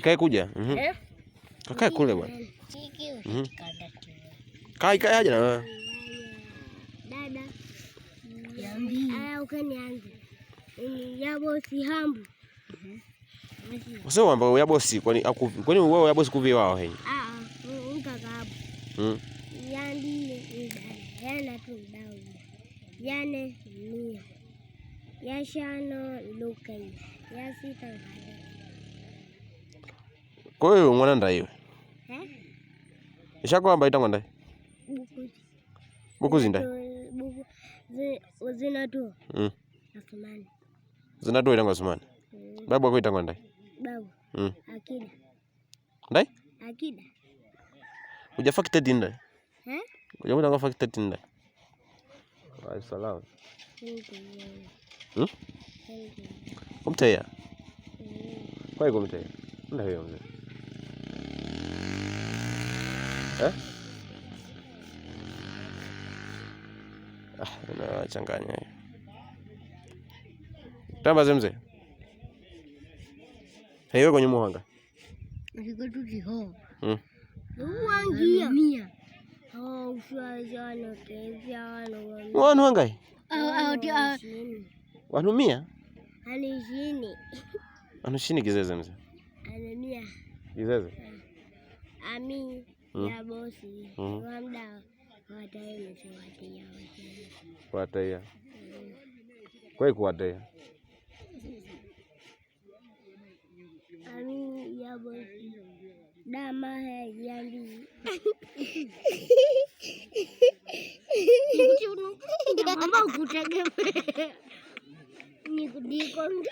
Kai kuja. Kakae kule bwana. Kai aje na wewe. Dada. Ukanianze. Ya bosi hambu. Sio mambo ya bosi kwani wewe ya bosi kuvi wao hii. Kaka hapo. Yandi yana tu dawa. Yane mia. Ya shano lukai. Ya sita. Kwa hiyo mwana ndaiwe. Ishakwamba itangwa ndai. Bukuzi ndai. Zinatoa. Asumani. Zinatoa itangwa Asumani. Babu wako itangwa ndai. Babu. Akida. Ndai? Akida. Hujafakita ndai. Hujamuta ngafakita ndai. Wa salamu. Kumteya. Kwa hiyo kumteya. Ndio hiyo mzee. Inachanganya hiyo. Tamba mzee. Hiyo kwenye muhanga. Niko tu jiho. Uangia. Mia. Ushajana keziano. Wanu hangai? Wanu mia? Anishini. Anishini kizeze mzee. Mia. Kizeze? Ami ya bosi. Wamda wataele watia. Watia. Kwa hiyo kuwatia. Ami ya bosi. Dama hai yandi. Mama kutaka. Nikudiko ndio.